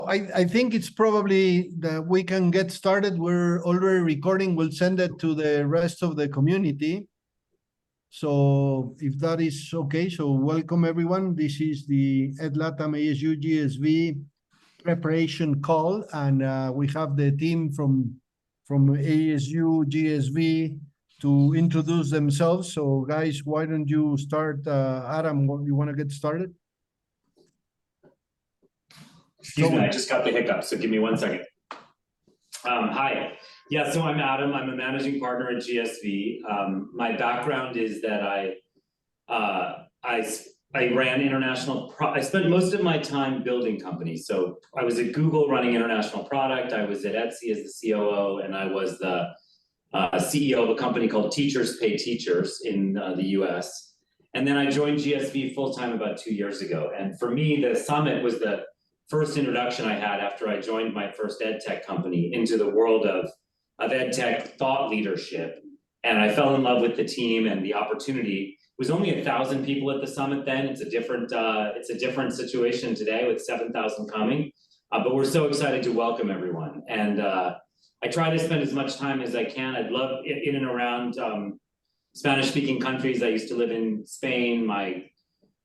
I think it's probably that we can get started. We're already recording. We'll send it to the rest of the community. So if that is okay, so welcome everyone. This is the EdLATAM ASUGSV preparation call, and we have the team from ASUGSV to introduce themselves. So guys, why don't you start? Adam, you want to get started? Excuse me, I just got the hiccup, so give me 1 second. Hi, yeah, so I'm Adam. I'm a managing partner at GSV. My background is that I ran international. I spent most of my time building companies. So I was at Google running international product. I was at Etsy as the COO, and I was the CEO of a company called Teachers Pay Teachers in the US. And then I joined GSV full time about 2 years ago. And for me, the summit was the first introduction I had after I joined my first ed tech company into the world of ed tech thought leadership. And I fell in love with the team and the opportunity. It was only 1,000 people at the summit then. It's a different situation today with 7,000 coming. But we're so excited to welcome everyone. And I try to spend as much time as I can. I'd love in and around Spanish-speaking countries. I used to live in Spain. I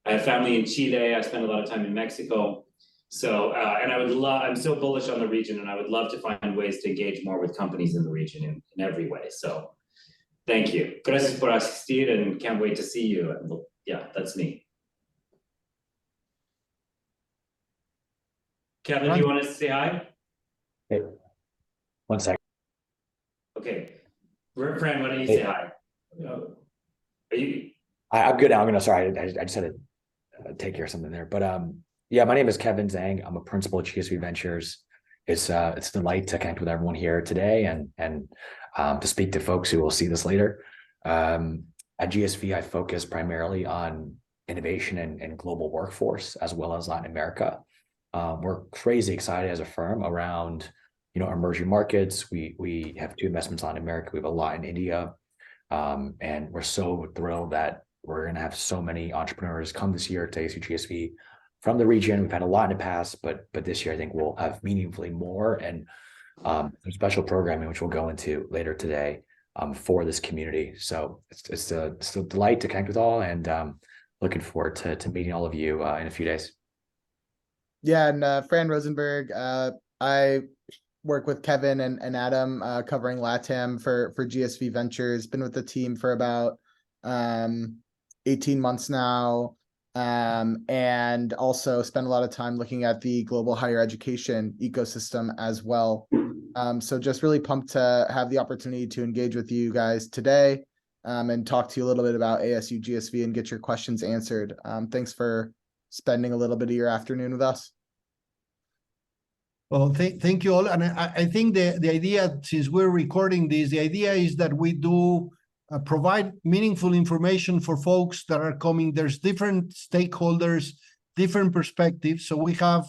have family in Chile. I spent a lot of time in Mexico. So, and I'm so bullish on the region, and I would love to find ways to engage more with companies in the region in every way. So thank you. Gracias por asistir, and can't wait to see you. And yeah, that's me. Kevin, do you want to say hi? Hey, 1 second. Okay. Fran, why don't you say hi? Are you? I'm good. Sorry, I just had to take care of something there. But yeah, my name is Kevin Zhang. I'm a principal at GSV Ventures. It's a delight to connect with everyone here today and to speak to folks who will see this later. At GSV, I focus primarily on innovation and global workforce, as well as Latin America. We're crazy excited as a firm around emerging markets. We have 2 investments in Latin America. We have a lot in India, and we're so thrilled that we're going to have so many entrepreneurs come this year to ASUGSV from the region. We've had a lot in the past, but this year I think we'll have meaningfully more, and some special programming which we'll go into later today for this community. So it's a delight to connect with all, and looking forward to meeting all of you in a few days. Yeah, and Fran Rosenberg, I work with Kevin and Adam covering LATAM for GSV Ventures. Been with the team for about 18 months now. And also spend a lot of time looking at the global higher education ecosystem as well. So just really pumped to have the opportunity to engage with you guys today and talk to you a little bit about ASUGSV and get your questions answered. Thanks for spending a little bit of your afternoon with us. Well, thank you all. And I think the idea, since we're recording this, the idea is that we do provide meaningful information for folks that are coming. There's different stakeholders, different perspectives. So we have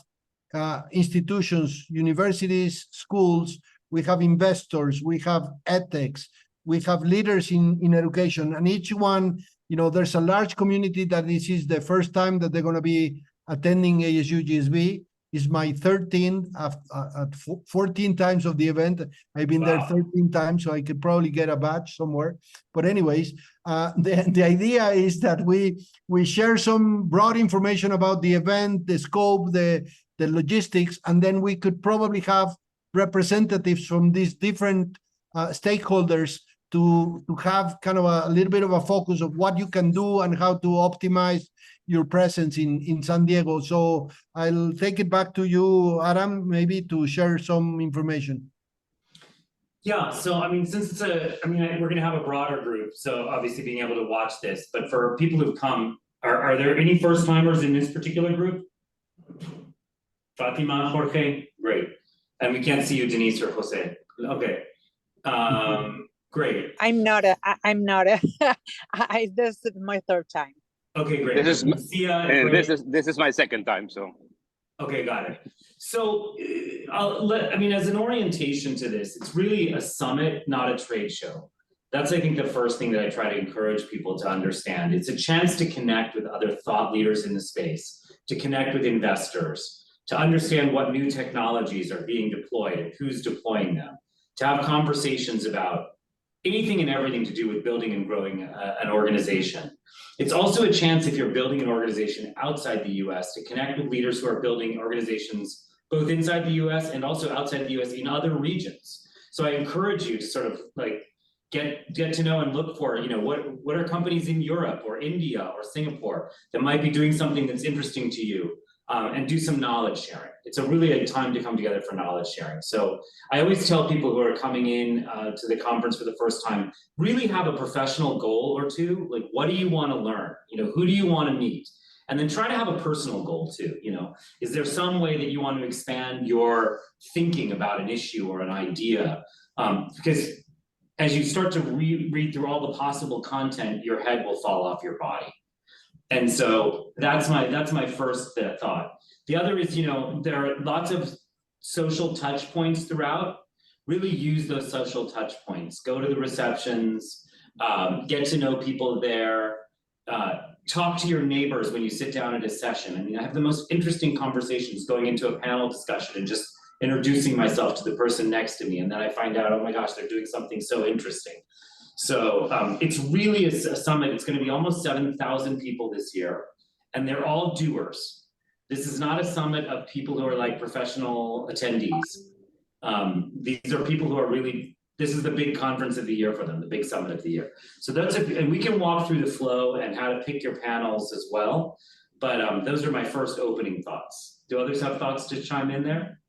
institutions, universities, schools, we have investors, we have edtechs, we have leaders in education, and each one, there's a large community that this is the first time that they're going to be attending ASUGSV. Is my 13th at 14 times of the event. I've been there 13 times, so I could probably get a badge somewhere. But anyways, the idea is that we share some broad information about the event, the scope, the logistics, and then we could probably have representatives from these different stakeholders to have kind of a little bit of a focus of what you can do and how to optimize your presence in San Diego. So I'll take it back to you, Adam, maybe to share some information. Yeah, so I mean, since we're going to have a broader group, so obviously being able to watch this, but for people who've come, are there any first timers in this particular group? Fatima, Jorge, great. And we can't see you, Denise or Jose. Okay. Great. I'm not this is my 3rd time. Okay, great. This is my 2nd time, so. Okay, got it. So, as an orientation to this, it's really a summit, not a trade show. That's, I think, the first thing that I try to encourage people to understand. It's a chance to connect with other thought leaders in the space, to connect with investors, to understand what new technologies are being deployed and who's deploying them, to have conversations about anything and everything to do with building and growing an organization. It's also a chance, if you're building an organization outside the US, to connect with leaders who are building organizations both inside the US and also outside the US in other regions. So I encourage you to sort of like get to know and look for, you know, what are companies in Europe or India or Singapore that might be doing something that's interesting to you, and do some knowledge sharing. It's really a time to come together for knowledge sharing. So I always tell people who are coming in to the conference for the first time, really have a professional goal or two. Like, what do you want to learn? You know, who do you want to meet? And then try to have a personal goal too. You know, is there some way that you want to expand your thinking about an issue or an idea? Because as you start to read through all the possible content, your head will fall off your body. And so that's my first thought. The other is, you know, there are lots of social touch points throughout. Really use those social touch points. Go to the receptions, get to know people there, talk to your neighbors when you sit down at a session. I mean, I have the most interesting conversations going into a panel discussion and just introducing myself to the person next to me. And then I find out, oh my gosh, they're doing something so interesting. So it's really a summit. It's going to be almost 7,000 people this year, and they're all doers. This is not a summit of people who are like professional attendees. These are people who are really, this is the big conference of the year for them, the big summit of the year. So that's and we can walk through the flow and how to pick your panels as well. But those are my first opening thoughts. Do others have thoughts to chime in there?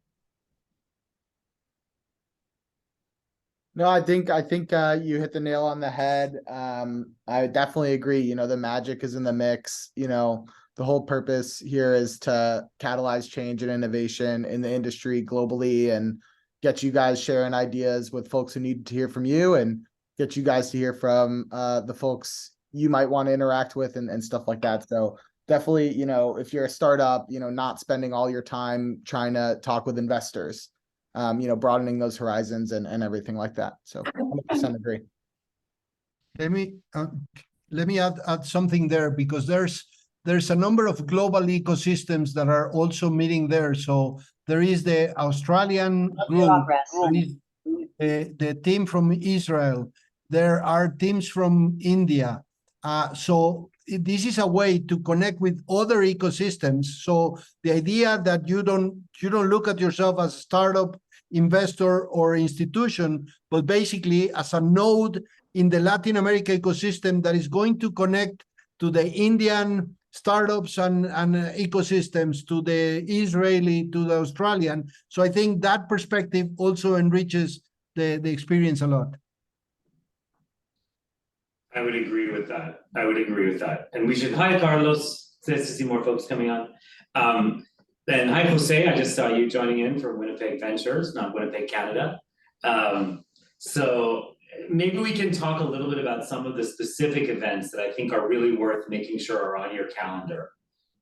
No, I think you hit the nail on the head. I definitely agree. You know, the magic is in the mix. You know, the whole purpose here is to catalyze change and innovation in the industry globally and get you guys sharing ideas with folks who need to hear from you and get you guys to hear from the folks you might want to interact with and stuff like that. So definitely, you know, if you're a startup, you know, not spending all your time trying to talk with investors. You know, broadening those horizons and everything like that. So 100% agree. Let me add something there, because there's a number of global ecosystems that are also meeting there. So there is the Australian group, there is the team from Israel. There are teams from India. So this is a way to connect with other ecosystems. So the idea that you don't look at yourself as a startup, investor, or institution, but basically as a node in the Latin America ecosystem that is going to connect to the Indian startups and ecosystems, to the Israeli, to the Australian. So I think that perspective also enriches the experience a lot. I would agree with that. And we should, hi, Carlos. It's nice to see more folks coming on. And hi, Jose. I just saw you joining in from Winnipeg Ventures, not Winnipeg, Canada. So maybe we can talk a little bit about some of the specific events that I think are really worth making sure are on your calendar.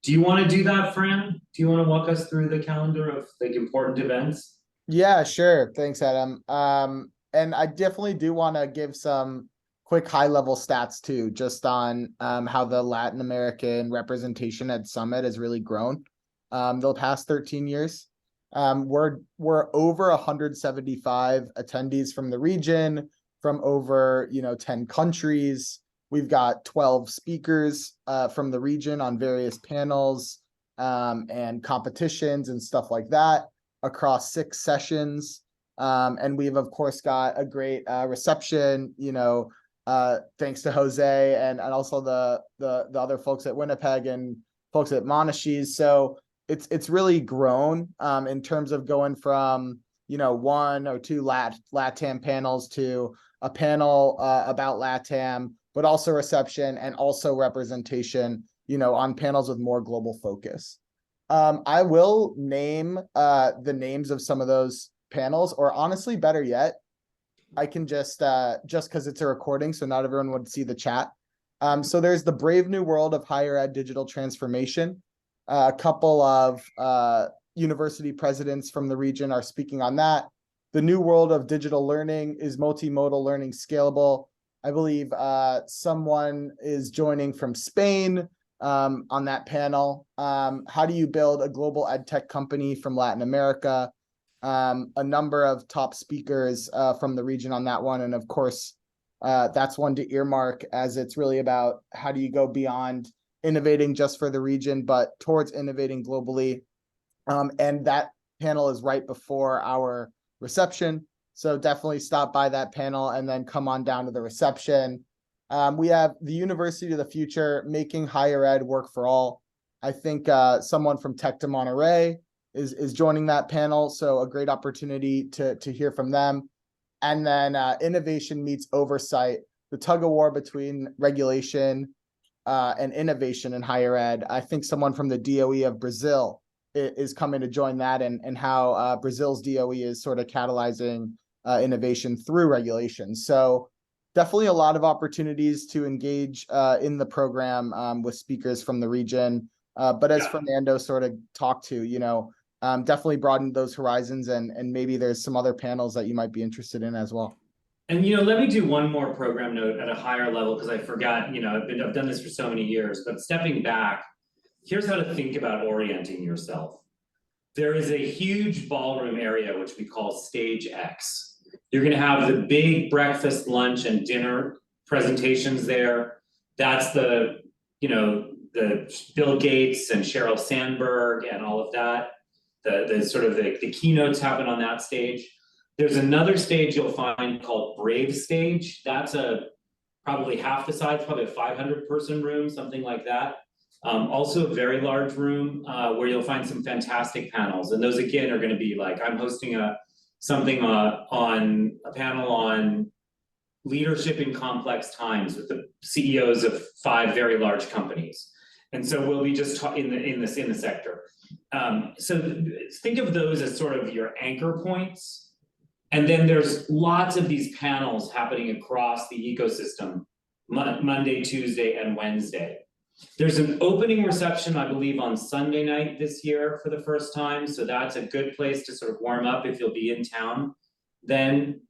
Do you want to do that, Fran? Do you want to walk us through the calendar of like important events? Yeah, sure. Thanks, Adam. And I definitely do want to give some quick high-level stats too, just on how the Latin American representation at Summit has really grown the past 13 years. We're over 175 attendees from the region, from over 10 countries. We've got 12 speakers from the region on various panels and competitions and stuff like that across 6 sessions. And we've of course got a great reception, thanks to Jose and also the other folks at Winnipeg and folks at Monashees. So it's really grown in terms of going from 1 or 2 LATAM panels to a panel about LATAM, but also reception and also representation, on panels with more global focus. I will name the names of some of those panels, or honestly, better yet, I can just because it's a recording, so not everyone would see the chat. So there's the Brave New World of Higher Ed Digital Transformation. A couple of university presidents from the region are speaking on that. The New World of Digital Learning is multimodal learning scalable. I believe someone is joining from Spain. on that panel. How do you build a global ed tech company from Latin America? A number of top speakers from the region on that one. And of course, that's one to earmark, as it's really about how do you go beyond innovating just for the region, but towards innovating globally. And that panel is right before our reception. So definitely stop by that panel and then come on down to the reception. We have the University of the Future, making higher ed work for all. I think someone from Tech de Monterey is joining that panel. So a great opportunity to hear from them. And then innovation meets oversight, the tug of war between regulation and innovation in higher ed. I think someone from the DOE of Brazil is coming to join that, and how Brazil's DOE is sort of catalyzing innovation through regulation. So definitely a lot of opportunities to engage in the program with speakers from the region. But as Fernando sort of talked to, definitely broaden those horizons, and maybe there's some other panels that you might be interested in as well. And let me do one more program note at a higher level, because I forgot, I've done this for so many years, but stepping back, here's how to think about orienting yourself. There is a huge ballroom area, which we call Stage X. You're gonna have the big breakfast, lunch, and dinner presentations there. That's the Bill Gates and Sheryl Sandberg and all of that. The keynotes happen on that stage. There's another stage you'll find called Brave Stage. That's probably half the size, probably a 500-person room, something like that. Also a very large room where you'll find some fantastic panels. And those again are gonna be like, I'm hosting a panel on leadership in complex times with the CEOs of 5 very large companies. And so we'll be just in the sector. So think of those as sort of your anchor points. And then there's lots of these panels happening across the ecosystem, Monday, Tuesday, and Wednesday. There's an opening reception, I believe, on Sunday night this year for the first time. So that's a good place to sort of warm up if you'll be in town then.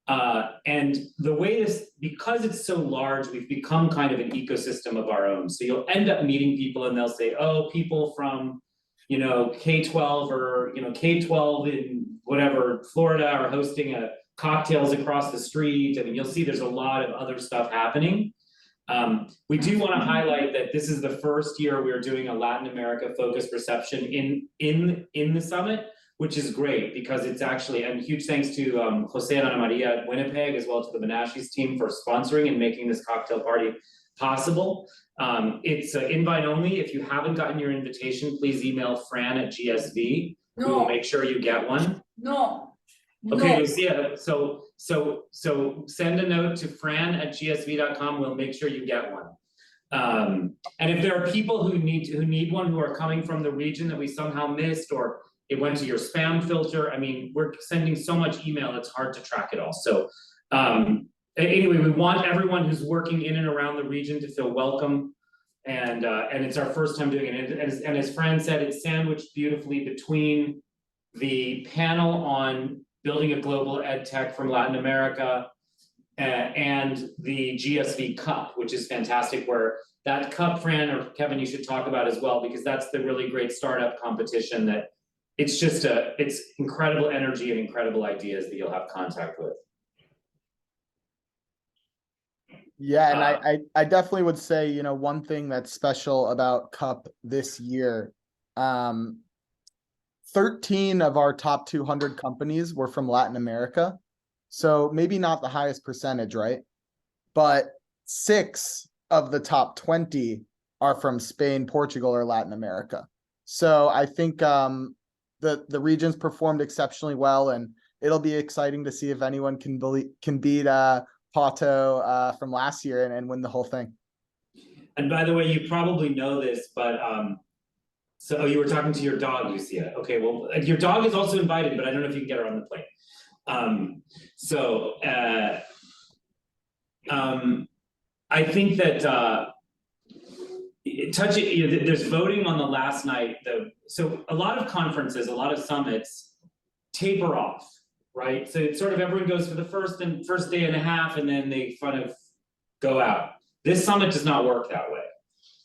And the way because it's so large, we've become kind of an ecosystem of our own. So you'll end up meeting people and they'll say, oh, people from, K-12 or, K-12 in whatever, Florida are hosting cocktails across the street. I mean, you'll see there's a lot of other stuff happening. We do want to highlight that this is the first year we're doing a Latin America focused reception in the summit, which is great because it's actually, and huge thanks to Jose and Ana Maria at Winnipeg, as well as to the Menashe's team for sponsoring and making this cocktail party possible. It's invite only. If you haven't gotten your invitation, please email Fran at GSV. No. We will make sure you get one. No. Okay, Lucia, so send a note to fran@gsv.com. We'll make sure you get one. And if there are people who need one, who are coming from the region that we somehow missed, or it went to your spam filter, I mean, we're sending so much email, it's hard to track it all. So anyway, we want everyone who's working in and around the region to feel welcome. And it's our first time doing it. And as Fran said, it's sandwiched beautifully between the panel on building a global ed tech from Latin America and the GSV Cup, which is fantastic, where that cup, Fran or Kevin, you should talk about as well, because that's the really great startup competition that it's just it's incredible energy and incredible ideas that you'll have contact with. Yeah, and I definitely would say, one thing that's special about Cup this year, 13 of our top 200 companies were from Latin America. So maybe not the highest percentage, right? But 6 of the top 20 are from Spain, Portugal, or Latin America. So I think the region's performed exceptionally well, and it'll be exciting to see if anyone can beat Pato from last year and win the whole thing. And by the way, you probably know this, but so you were talking to your dog, Lucia. Okay, well, your dog is also invited, but I don't know if you can get her on the plane. I think that there's voting on the last night. So a lot of conferences, a lot of summits taper off, right? So it's sort of everyone goes for the first day and a half, and then they kind of go out. This summit does not work that way.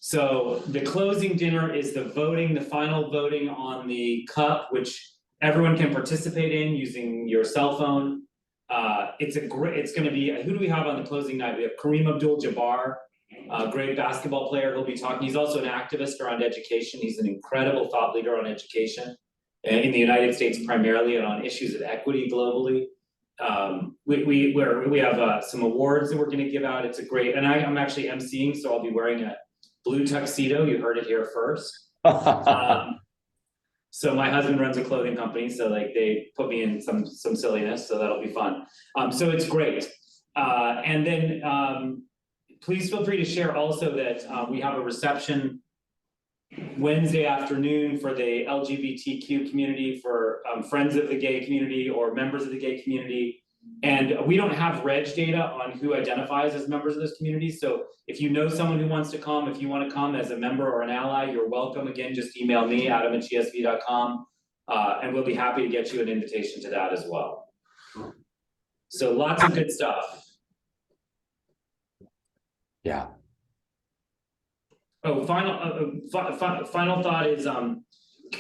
So the closing dinner is the voting, the final voting on the cup, which everyone can participate in using your cell phone. It's gonna be, who do we have on the closing night? We have Kareem Abdul-Jabbar, a great basketball player who'll be talking. He's also an activist around education. He's an incredible thought leader on education in the United States primarily, and on issues of equity globally. We have some awards that we're gonna give out. It's a great, and I'm actually emceeing, so I'll be wearing a blue tuxedo. You heard it here first. So my husband runs a clothing company, so like they put me in some silliness, so that'll be fun. So it's great. And then please feel free to share also that we have a reception Wednesday afternoon for the LGBTQ community, for friends of the gay community or members of the gay community. And we don't have reg data on who identifies as members of this community. So if you know someone who wants to come, if you want to come as a member or an ally, you're welcome. Again, just email me, adam@gsv.com, and we'll be happy to get you an invitation to that as well. So lots of good stuff. Yeah. Oh, final thought is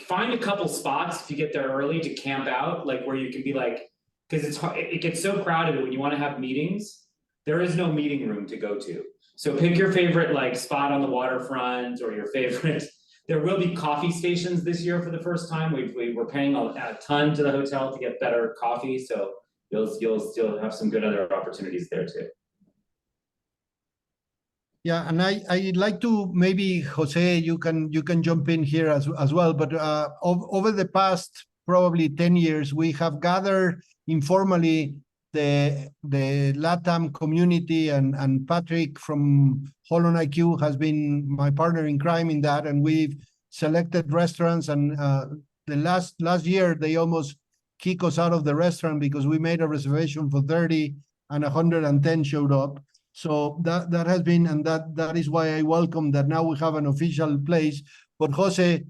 find a couple spots if you get there early to camp out, like where you can be like, because it's hard, it gets so crowded when you want to have meetings. There is no meeting room to go to. So pick your favorite like spot on the waterfront, or your favorite. There will be coffee stations this year for the first time. We're paying a ton to the hotel to get better coffee, so you'll still have some good other opportunities there too. Yeah, and I'd like to, maybe Jose, you can jump in here as well. But over the past probably 10 years, we have gathered informally the LATAM community, and Patrick from Holon IQ has been my partner in crime in that, and we've selected restaurants. And the last year they almost kick us out of the restaurant because we made a reservation for 30 and 110 showed up. So that has been, and that is why I welcome that now we have an official place. But Jose,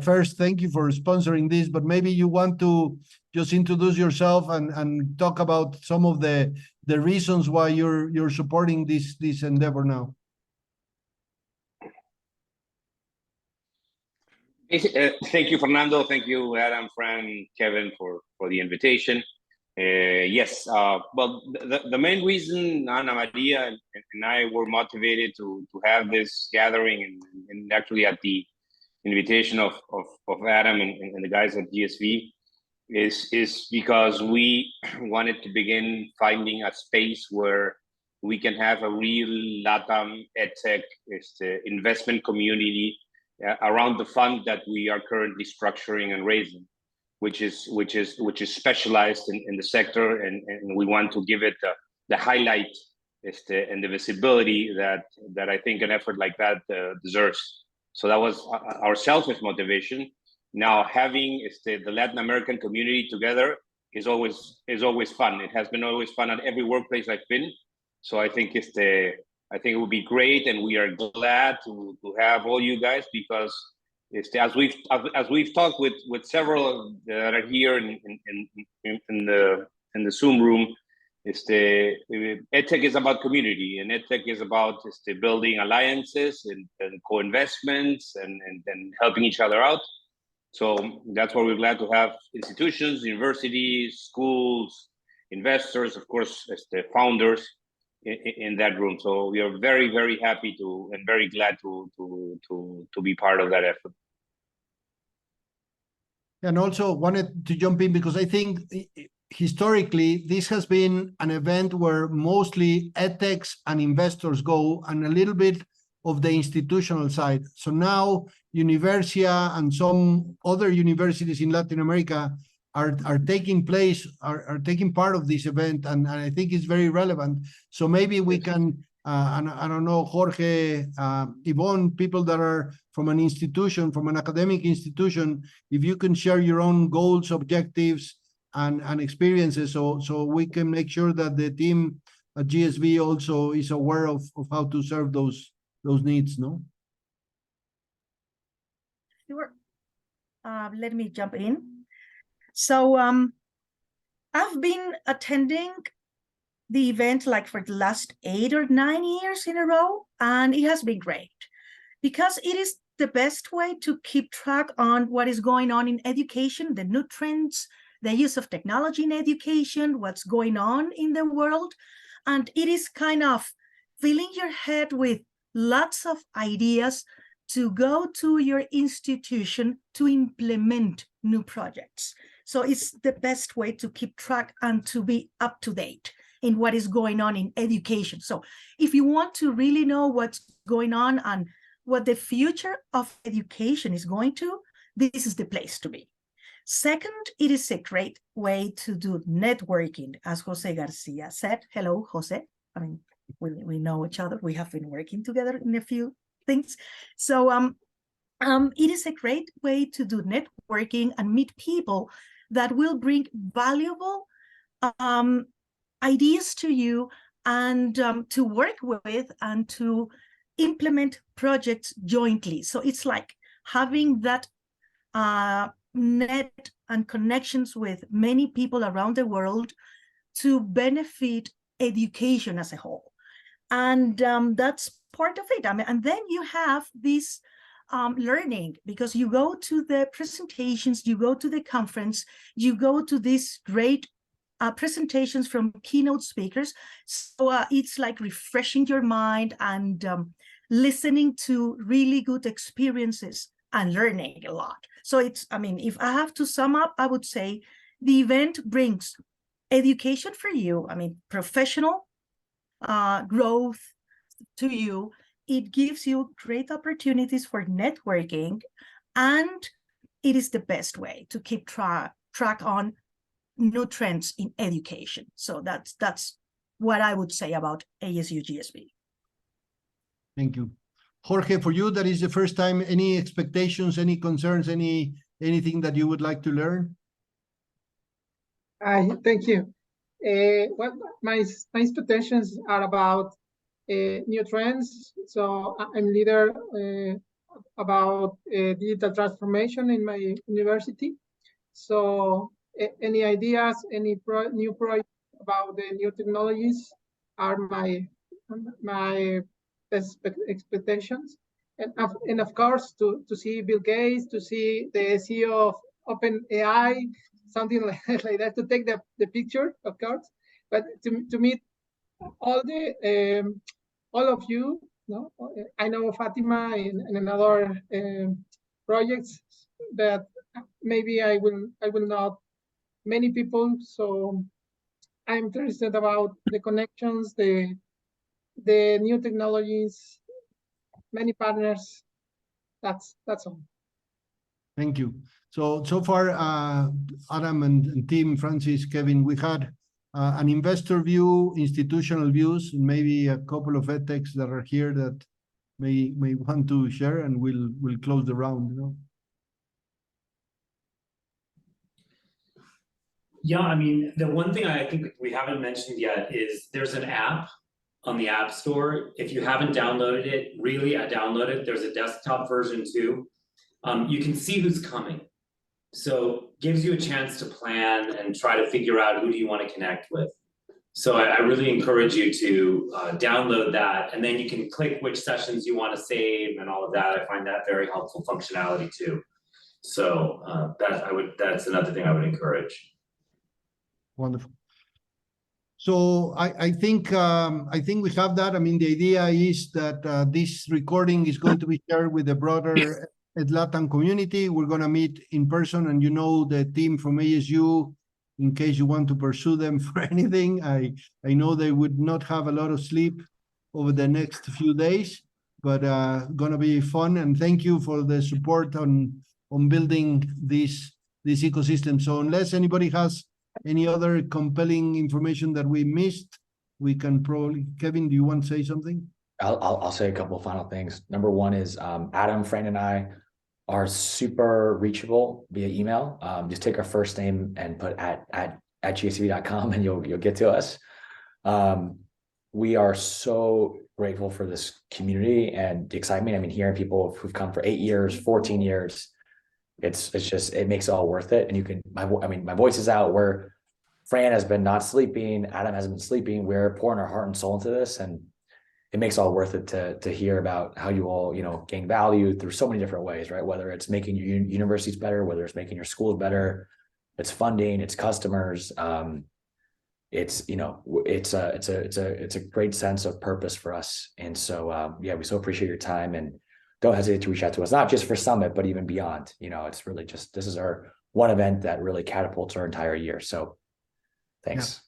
first, thank you for sponsoring this, but maybe you want to just introduce yourself and talk about some of the reasons why you're supporting this endeavor now. Thank you, Fernando. Thank you, Adam, Fran, Kevin, for the invitation. Yes, well, the main reason Ana Maria and I were motivated to have this gathering, and actually at the invitation of Adam and the guys at GSV, is because we wanted to begin finding a space where we can have a real LATAM EdTech investment community around the fund that we are currently structuring and raising, which is specialized in the sector, and we want to give it the highlight and the visibility that I think an effort like that deserves. So that was our selfish motivation. Now having the Latin American community together is always fun. It has been always fun at every workplace I've been. So I think it would be great, and we are glad to have all you guys, because as we've talked with several that are here in the Zoom room, EdTech is about community, and EdTech is about building alliances and co-investments and helping each other out. So that's why we're glad to have institutions, universities, schools, investors, of course, founders in that room. So we are very, very happy and very glad to be part of that effort. And also wanted to jump in because I think historically this has been an event where mostly edtechs and investors go, and a little bit of the institutional side. So now Universia and some other universities in Latin America are taking part of this event, and I think it's very relevant. So maybe we can, I don't know, Jorge, Yvonne, people that are from an institution, from an academic institution, if you can share your own goals, objectives, and experiences, so we can make sure that the team at GSV also is aware of how to serve those needs, no? Sure. Let me jump in. So I've been attending the event like for the last 8 or 9 years in a row, and it has been great. because it is the best way to keep track on what is going on in education, the new trends, the use of technology in education, what's going on in the world. And it is kind of filling your head with lots of ideas to go to your institution to implement new projects. So it's the best way to keep track and to be up to date in what is going on in education. So if you want to really know what's going on and what the future of education is going to, this is the place to be. Second, it is a great way to do networking, as Jose Garcia said. Hello, Jose. I mean, we know each other. We have been working together in a few things. So it is a great way to do networking and meet people that will bring valuable ideas to you and to work with and to implement projects jointly. So it's like having that net and connections with many people around the world to benefit education as a whole. And that's part of it. I mean, and then you have this learning, because you go to the presentations, you go to the conference, you go to these great presentations from keynote speakers. So it's like refreshing your mind and listening to really good experiences and learning a lot. So it's, I mean, if I have to sum up, I would say the event brings education for you. I mean, professional growth to you. It gives you great opportunities for networking, and it is the best way to keep track on new trends in education. So that's what I would say about ASUGSV. Thank you. Jorge, for you, that is the first time. Any expectations, any concerns, anything that you would like to learn? Thank you. Well, my expectations are about new trends. So I'm leader about digital transformation in my university. So any ideas, any new projects about the new technologies are my expectations. And of course, to see Bill Gates, to see the CEO of OpenAI, something like that, to take the picture, of course, but to meet all the all of you. No, I know Fatima in another projects that maybe I will not many people. So I'm interested about the connections, the new technologies, many partners. That's all. Thank you. So far, Adam and team, Francis, Kevin, we had an investor view, institutional views, and maybe a couple of edtechs that are here that may want to share, and we'll close the round. You know. Yeah, I mean, the one thing I think we haven't mentioned yet is there's an app on the App Store. If you haven't downloaded it, really, download it. There's a desktop version too. You can see who's coming. So gives you a chance to plan and try to figure out who do you want to connect with. So I really encourage you to download that, and then you can click which sessions you want to save and all of that. I find that very helpful functionality too. So that's another thing I would encourage. Wonderful. So I think we have that. I mean, the idea is that this recording is going to be shared with the broader EdLATAM community. We're going to meet in person, and you know the team from ASU, in case you want to pursue them for anything. I know they would not have a lot of sleep over the next few days, but going to be fun. And thank you for the support on building this ecosystem. So unless anybody has any other compelling information that we missed, we can probably. Kevin, do you want to say something? I'll say a couple of final things. Number one is Adam, Fran, and I are super reachable via email. Just take our first name and put at gsv.com and you'll get to us. We are so grateful for this community and the excitement. I mean, hearing people who've come for 8 years, 14 years, it makes it all worth it. And you can, my voice is out where Fran has been not sleeping, Adam hasn't been sleeping. We're pouring our heart and soul into this, and it makes all worth it to hear about how you all, you know, gain value through so many different ways, right? Whether it's making your universities better, whether it's making your schools better, it's funding, it's customers. It's, you know, it's a great sense of purpose for us. And so, yeah, we so appreciate your time, and don't hesitate to reach out to us, not just for Summit, but even beyond. You know, it's really just, this is our one event that really catapults our entire year. So thanks.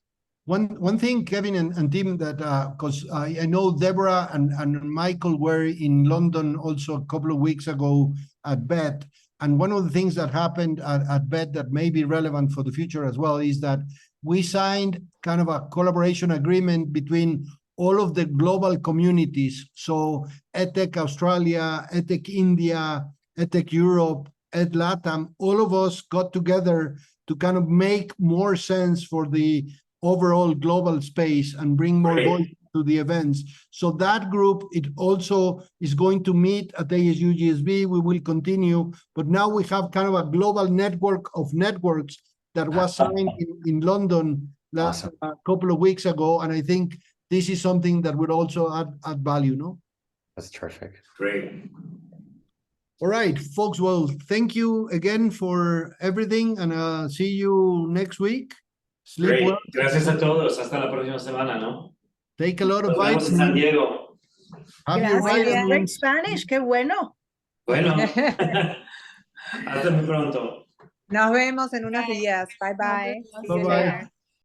One thing, Kevin and Tim, that because I know Deborah and Michael were in London also a couple of weeks ago at BET, and one of the things that happened at BET that may be relevant for the future as well is that we signed kind of a collaboration agreement between all of the global communities. So EdTech Australia, EdTech India, EdTech Europe, EdLATAM, all of us got together to kind of make more sense for the overall global space and bring more voice to the events. So that group, it also is going to meet at ASUGSV. We will continue, but now we have kind of a global network of networks that was signed in London last a couple of weeks ago. And I think this is something that would also add value, no? That's terrific. Great. All right, folks. Well, thank you again for everything, and see you next week. Sleep Great. well. Gracias a todos. Hasta la próxima semana, ¿no? Take a lot of Nos vemos en San vitamin. Diego. Have your Gracias. Great vitamins. Spanish, qué bueno. Bueno, hasta muy pronto. Nos vemos en unos días. Bye bye. Bye-bye.